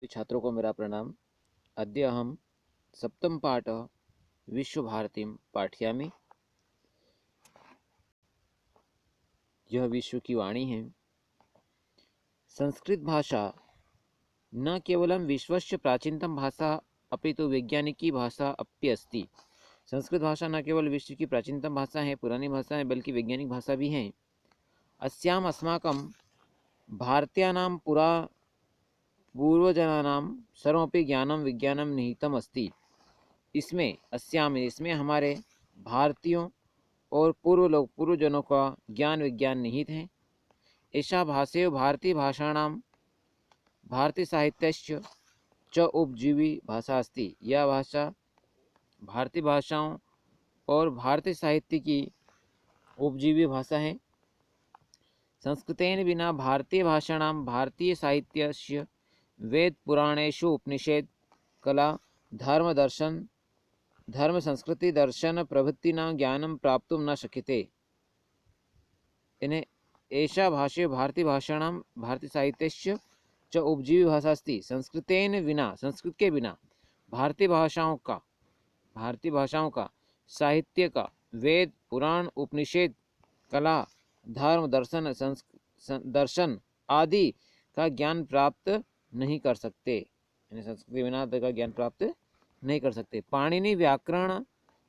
छात्रों को मेरा प्रणाम। अद्य अहं सप्तमपाठः विश्वभारतीं पाठयामि। यह विश्व की वाणी है। संस्कृत भाषा न केवलं विश्वस्य प्राचीनतम भाषा अपितु वैज्ञानिकी भाषा अपि अस्ति। संस्कृत भाषा न केवल विश्व की प्राचीनतम भाषा है, पुरानी भाषा है, बल्कि वैज्ञानिक भाषा भी है। अस्याम् अस्माकं भारतीयानां पूर्वजनानां सर्वमपि ज्ञानं विज्ञानं निहितम् अस्ति। इसमें हमारे भारतीयों और पूर्वजनों का ज्ञान विज्ञान निहित है। एषा भाषेयो भारतीय भाषाणां भारतीय साहित्यस्य च उपजीवी भाषा अस्ति। यह भाषा भारतीय भाषाओं और भारतीय साहित्य की उपजीवी भाषा है। संस्कृतेन विना भारतीय भाषाणां भारतीय साहित्यस्य वेद पुराणेषु उपनिषद कला धर्म संस्कृति दर्शन प्रभृतीनां ज्ञानं प्राप्तुं न शक्यते। इन्हें एषा भाषा भारतीय भाषाणां भारतीय साहित्यस्य च उपजीवी भाषा अस्ति। संस्कृतेन विना, संस्कृत के बिना भारतीय भाषाओं का साहित्य का वेद पुराण उपनिषद कला धर्म दर्शन आदि का ज्ञान प्राप्त नहीं कर सकते। यानी संस्कृत के बिना का ज्ञान प्राप्त नहीं कर सकते। पाणिनि व्याकरण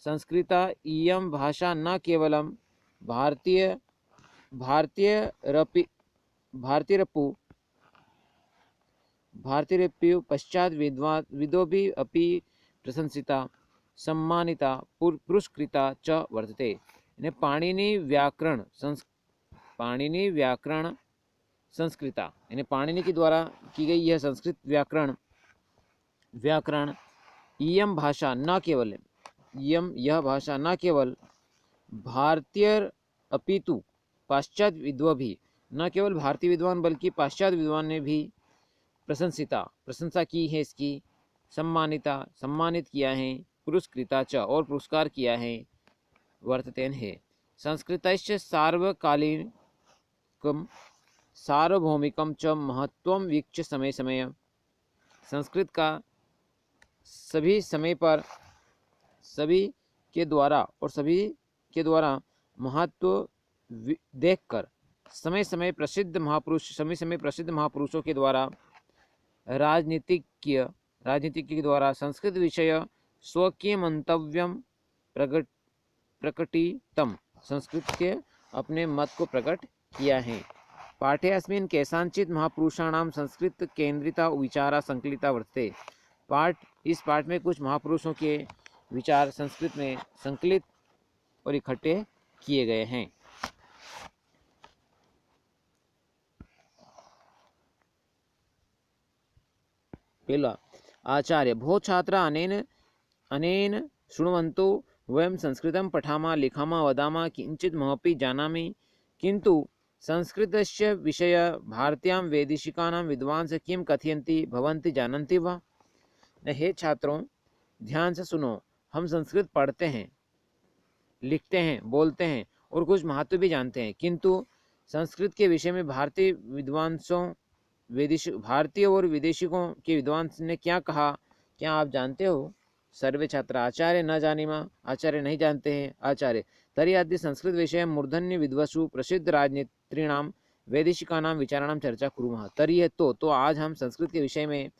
संस्कृता इयं भाषा न केवलं भारतीयरपि पश्चात विदोभिः अपि प्रशंसिता सम्मानिता पुरस्कृता च वर्तते। पाणिनि व्याकरण संस्कृता यानी पाणिनि के द्वारा की गई यह संस्कृत व्याकरण इयं भाषा न केवल यह भाषा न केवल भारतीय अपितु पाश्चात्य विद्वान न केवल भारतीय विद्वान बल्कि पाश्चात्य विद्वान ने भी प्रशंसा की है, इसकी सम्मानित किया है, पुरस्कृता च और पुरस्कार किया है, वर्तते है। संस्कृतस्य सार्वभौमिकम च महत्वम वीक्ष्य समय समय संस्कृत का सभी समय पर सभी के द्वारा महत्व देखकर समय समय प्रसिद्ध महापुरुषों के द्वारा राजनीतिक के द्वारा संस्कृत विषय स्वकीय मंतव्यम प्रकटितम संस्कृत के अपने मत को प्रकट किया है। पाठे अस्मिन् केषाञ्चित् महापुरुषाणां संस्कृत केंद्रिता विचारा संकलिता वर्तते। इस पाठ में कुछ महापुरुषों के विचार संस्कृत में संकलित और इकट्ठे किए गए हैं। पहला आचार्य भो छात्रा अनेन शृण्वन्तु वयं संस्कृतं पठामः लिखामः वदामः किंचित् महपि जानामि किंतु संस्कृतस्य विषय भारतीयां वैदेशिकानां विद्वांस किं कथयन्ति भवन्ति जानन्ति वा। हे छात्रों, ध्यान से सुनो। हम संस्कृत पढ़ते हैं, लिखते हैं, बोलते हैं और कुछ महत्व भी जानते हैं, किंतु संस्कृत के विषय में भारतीय और विदेशिकों के विद्वान ने क्या कहा, क्या आप जानते हो? सर्वे छात्र आचार्य न जानीमा, आचार्य नहीं जानते हैं। आचार्य तर्हि अद्य संस्कृत विषय मूर्धन्य विद्वसु प्रसिद्ध राजनेत्रीणां वैदेशिकानां विचाराणां चर्चा कुर्मः। तर्हि तो आज हम संस्कृत के विषय में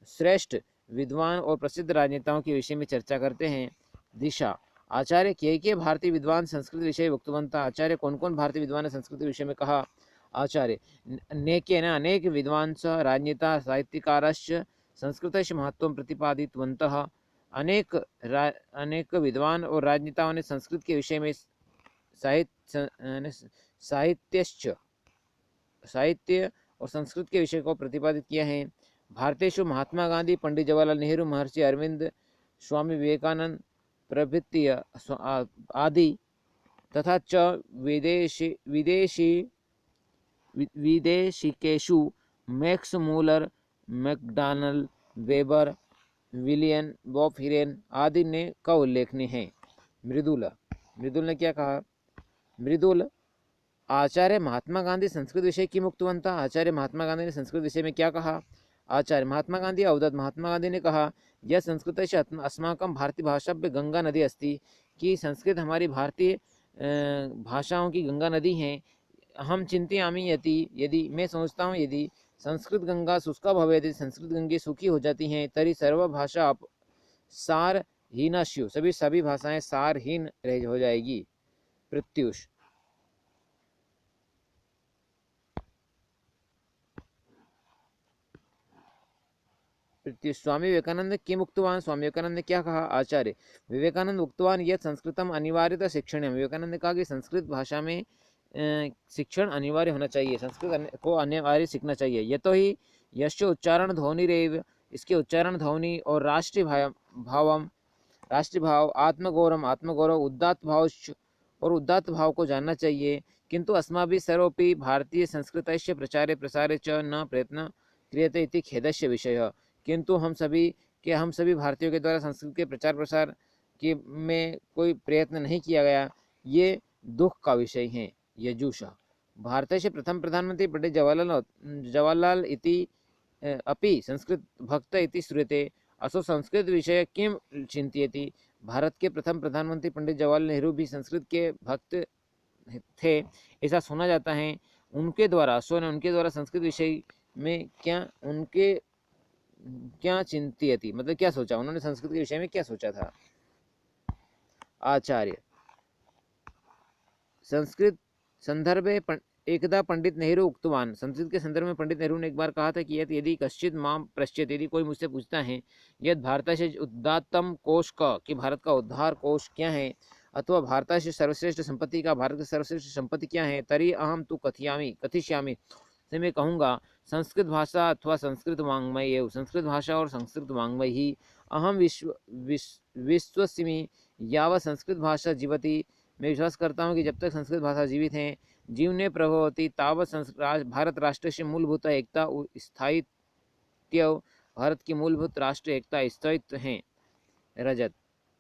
श्रेष्ठ विद्वान और प्रसिद्ध राजनेताओं के विषय में चर्चा करते हैं। दिशा आचार्य के भारतीय विद्वान संस्कृत विषय उक्तवन्तः। आचार्य कौन कौन भारतीय विद्वान ने संस्कृत विषय में कहा? आचार्य अनेक विद्वांस राजनेता साहित्यकारश्च संस्कृतस्य महत्त्वं प्रतिपादितवन्तः। अनेक विद्वान और राजनेताओं ने संस्कृत के विषय में साहित्य और संस्कृत के विषय को प्रतिपादित किया है। भारतेषु महात्मा गांधी, पंडित जवाहरलाल नेहरू, महर्षि अरविंद, स्वामी विवेकानंद प्रभृति आदि तथा च विदेशिकेषु Max Muller, McDonald, Weber, William Bopp हिरेन आदि ने का उल्लेखनीय है। मृदुल ने क्या कहा? मृदुल आचार्य महात्मा गांधी संस्कृत विषय की मुक्तवंता। आचार्य महात्मा गांधी ने संस्कृत विषय में क्या कहा? आचार्य महात्मा गांधी अवदत्, महात्मा गांधी ने कहा यह संस्कृत से अस्माकं भारतीय भाषा पे गंगा नदी अस्ति, कि संस्कृत हमारी भारतीय भाषाओं की गंगा नदी है। हम चिंतयामि यदि यदि मैं सोचता हूँ यदि संस्कृत गंगा शुष्का भवेत्, यदि संस्कृत गंगे सूखी हो जाती हैं, तरी सर्वभाषा सारहीना स्यु, सभी भाषाएं सारहीन रह हो जाएगी। प्रत्युष स्वामी विवेकानंद किम उक्तवान, स्वामी विवेकानंद ने क्या कहा। आचार्य विवेकानंद उक्तवान यह संस्कृतम अनिवार्यता शिक्षण। विवेकानंद ने कहा कि संस्कृत भाषा में शिक्षण अनिवार्य होना चाहिए, संस्कृत को अनिवार्य सीखना चाहिए। यह तो ही यश उच्चारण ध्वनि रेव, इसके उच्चारण ध्वनि और राष्ट्रीय भाव, आत्मगौरव उदात्त भाव और उदात्त भाव को जानना चाहिए। किंतु अस्माभिः सर्वोपि भारतीय संस्कृतस्य प्रचारे प्रसारे च न प्रयत्न क्रियते इति खेदस्य विषयः। किंतु हम सभी भारतीयों के द्वारा संस्कृत के प्रचार प्रसार के में कोई प्रयत्न नहीं किया गया, ये दुख का विषय है। यजुषा भारतस्य प्रथम प्रधानमंत्री पंडित जवाहरलाल इति अपि संस्कृत भक्त इति श्रूयते, असो संस्कृत विषय किम चिंतयति। भारत के प्रथम प्रधानमंत्री पंडित जवाहरलाल नेहरू भी संस्कृत के भक्त थे, ऐसा सुना जाता है। उनके द्वारा संस्कृत विषय में क्या चिंतयति, मतलब क्या सोचा, उन्होंने संस्कृत के विषय में क्या सोचा था। आचार्य संस्कृत संदर्भे एकदा पंडित नेहरू उक्तवान, संस्कृत के संदर्भ में पंडित नेहरू ने एक बार कहा था कि यदि कश्चित माम पश्यति, यदि कोई मुझसे पूछता है यद भारत से उदात्तम कोश का, कि भारत का उद्धार कोश क्या है, अथवा भारत से सर्वश्रेष्ठ संपत्ति का, भारत की सर्वश्रेष्ठ संपत्ति क्या है, तरी अहम तु कथिष्यामि, से मैं कहूँगा संस्कृत भाषा अथवा संस्कृत वाङ्मय एव, संस्कृत भाषा और संस्कृत वाङ्मय ही। अहम विश्वसिमि यावत् संस्कृत भाषा जीवति, मैं विश्वास करता हूँ कि जब तक संस्कृत भाषा जीवित है, जीवने प्रभवती तावत् भारत राष्ट्र से मूलभूत एकता स्थायित्व, भारत की मूलभूत राष्ट्र एकता स्थायित्व है। रजत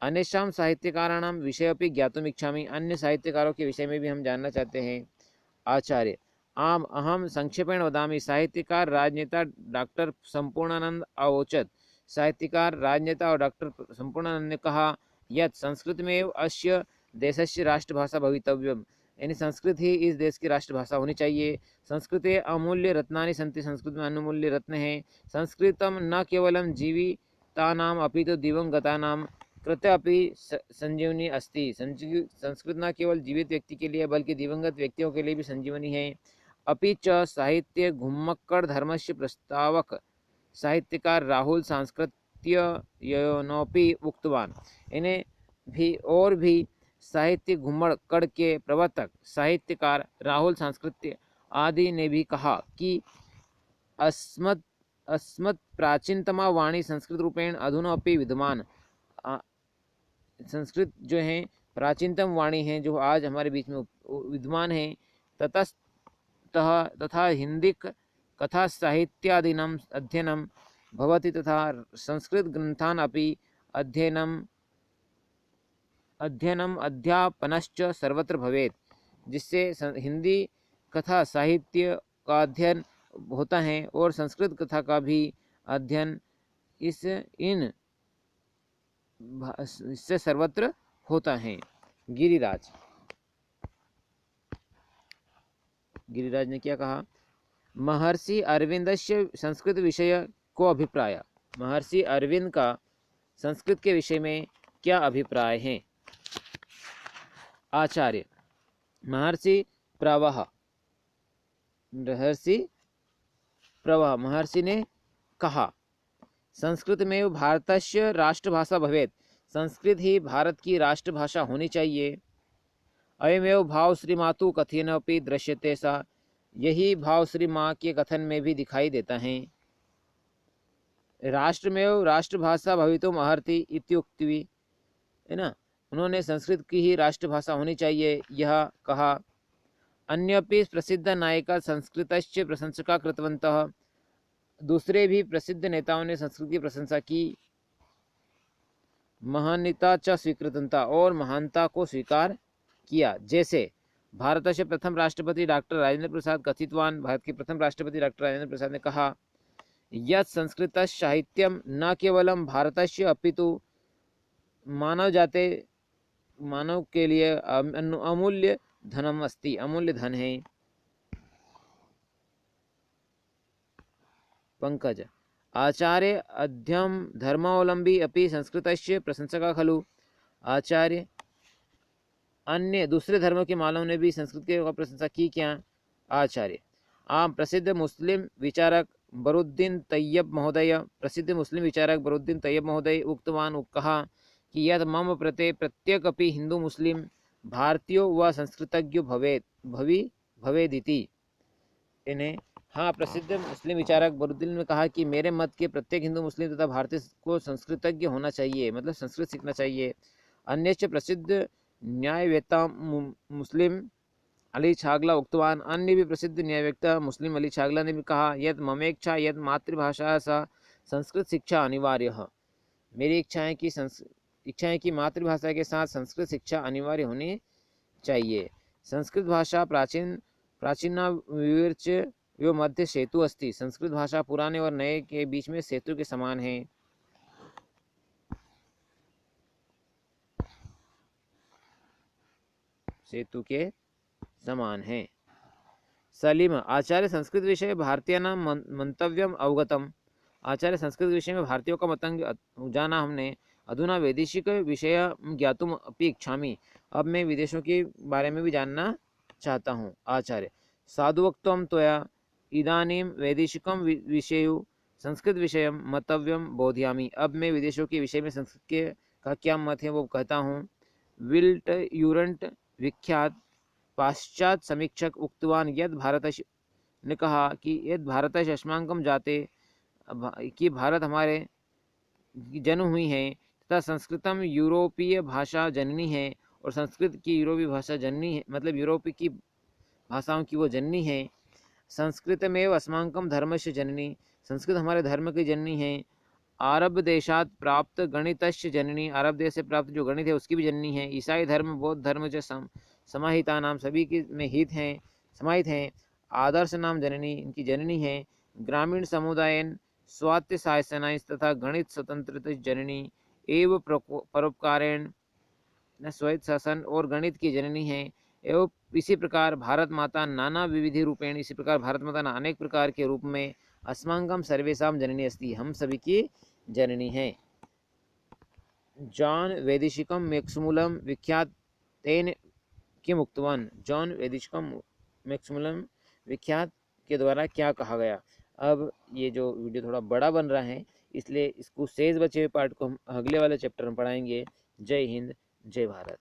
अन्येषां साहित्यकाराणां विषयोपि ज्ञातुमिच्छामि, अन्य साहित्यकारों के विषय में भी हम जानना चाहते हैं। आचार्य आम अहम संक्षेपेण वदामि, साहित्यकार राजनेता डॉक्टर संपूर्णानंद अवोचत, साहित्यकार राजनेता और डॉक्टर संपूर्णानंद ने कहा यत् संस्कृतमेव अस्य देशस्य राष्ट्रभाषा भवितव्यम, यानी संस्कृत ही इस देश की राष्ट्रभाषा होनी चाहिए। संस्कृते अमूल्य रत्नानि सन्ति, संस्कृत में अनमूल्य रत्न हैं। संस्कृतम न केवलम जीवितानाम अपितु दिवंगतानां कृते अपि संजीवनी अस्ति, संस्कृत न केवल जीवित व्यक्ति के लिए बल्कि दिवंगत व्यक्तियों के लिए भी संजीवनी है। अपि च साहित्य घुम्मक्कड़ धर्मस्य प्रस्तावक साहित्यकार राहुल सांस्कृत्योनोपि उक्तवान, इन्हें भी साहित्य घुम्मक्कड़ के प्रवर्तक साहित्यकार राहुल सांस्कृत्य आदि ने भी कहा कि अस्मत् प्राचीनतमा वाणी संस्कृत रूपेण अधुना अपि विद्यमान, संस्कृत जो है प्राचीनतम वाणी है जो आज हमारे बीच में विद्यमान है। तथा हिंदी कथा साहित्यादीनां अध्ययनं भवति, तथा संस्कृत ग्रंथान् अपि अध्ययनम अध्यापनश्च सर्वत्र भवेत्, जिससे हिंदी कथा साहित्य का अध्ययन होता है और संस्कृत कथा का भी अध्ययन इससे सर्वत्र होता है। गिरिराज ने क्या कहा। महर्षि अरविंदस्य संस्कृत विषय को अभिप्राय, महर्षि अरविंद का संस्कृत के विषय में क्या अभिप्राय है। आचार्य महर्षि प्रवाह, महर्षि ने कहा संस्कृत में भारतस्य राष्ट्रभाषा भवेत्, संस्कृत ही भारत की राष्ट्रभाषा होनी चाहिए। अयमेव भाव श्री मातु कथनेपि दृश्यते सा, यही भाव श्री माँ के कथन में भी दिखाई देता है। राष्ट्रमेव राष्ट्रभाषा भवितुम अर्हति इत्युक्ति, है ना, उन्होंने संस्कृत की ही राष्ट्रभाषा होनी चाहिए यह कहा। अन्यपि प्रसिद्ध नायिका संस्कृतस्य प्रशंसा कृतवन्तः, दूसरे भी प्रसिद्ध नेताओं ने संस्कृत की प्रशंसा की। महानता च स्वीकृतता, और महानता को स्वीकार किया। जैसे भारत के प्रथम राष्ट्रपति डॉक्टर राजेंद्र प्रसाद कथितवान, भारत के प्रथम राष्ट्रपति डॉक्टर राजेंद्र प्रसाद ने कहा यत् संस्कृतसाहित्यं न केवलं भारतस्य अपितु मानव जाते मानव के लिए अमूल्य धनम अस्ति, अमूल्य धन है। पंकज आचार्य अध्यम धर्मावलंबी अपि संस्कृतस्य प्रशंसका खलु। आचार्य अन्य दूसरे धर्मों के मानव ने भी संस्कृत की प्रशंसा की क्या। आचार्य आम प्रसिद्ध मुस्लिम विचारक बरुद्दीन तैयब महोदय उक्तवान कहा कि यद मम प्रते प्रत्येकपि हिंदू मुस्लिम भारतीयो व संस्कृतज्ञो भवेदिति। इन्हें हाँ, प्रसिद्ध मुस्लिम विचारक बरुद्दीन ने कहा कि मेरे मत के प्रत्येक हिंदू मुस्लिम तथा भारतीय को संस्कृतज्ञ होना चाहिए, मतलब संस्कृत सीखना चाहिए। अन्य प्रसिद्ध न्यायवेत्ता मुस्लिम अली छागला उक्तवान, अन्य भी प्रसिद्ध न्यायवेत्ता मुस्लिम अली छागला ने भी कहा यद ममेच्छा यद मातृभाषा सा संस्कृत शिक्षा अनिवार्य है। मेरी इच्छा है कि मातृभाषा के साथ संस्कृत शिक्षा अनिवार्य होनी चाहिए। संस्कृत भाषा प्राचीना विवर्च यो मध्य सेतु अस्ति। संस्कृत भाषा पुराने और नए के बीच में सेतु के समान है। सेतु के समान है। सलीम आचार्य संस्कृत विषय भारतीय नाम मंतव्यम अवगतम। आचार्य संस्कृत विषय में भारतीयों का मतंग जाना हमने। अधुना वैदेशिक विषय ज्ञातुम अपि इच्छामि। अब मैं विदेशों के बारे में भी जानना चाहता हूँ। आचार्य साधुवक्त्वं त्वया इदानीं वैदेशिकं विषयु संस्कृत विषय मतव्यम बोधयामि। अब मैं विदेशों के विषय में संस्कृत के का क्या मत है वो कहता हूँ। विल्ट यूरंट विख्यात पाश्चात समीक्षक उक्तवान यद भारत ने कहा कि यद भारत अस्माकं जाते कि भारत हमारे जन्म हुई है तथा संस्कृतम यूरोपीय भाषा जननी है और संस्कृत की यूरोपीय भाषा जननी है, मतलब यूरोपीय की भाषाओं की वो जननी है। संस्कृतमेव अस्माकं धर्मस्य जननी, संस्कृत हमारे धर्म की जननी है। अरब देशात प्राप्त गणितस्य जननी, अरब देश से प्राप्त जो गणित है उसकी भी जननी है। ईसाई धर्म बौद्ध धर्म जो समाहिता नाम सभी के में हित हैं, समाहित हैं। आदर्श नाम जननी इनकी जननी है। ग्रामीण समुदायन स्वात्य शासनाय तथा गणित स्वतंत्र जननी एवं परोपकारेण स्वायत्त शासन और गणित की जननी है। एवं इसी प्रकार भारत माता नाना विविधि रूपेण, इसी प्रकार भारत माता अनेक प्रकार के रूप में अस्माकं सर्वेषां जननी अस्ति, हम सभी की जननी है। जॉन वैदेशिकम मैक्समूलम विख्यात तेन किम उक्तवान। जॉन वैदेशिकम मैक्समूलम विख्यात के द्वारा क्या कहा गया। अब ये जो वीडियो थोड़ा बड़ा बन रहा है इसलिए इसको शेष बचे हुए पार्ट को हम अगले वाले चैप्टर में पढ़ाएंगे। जय हिंद, जय भारत।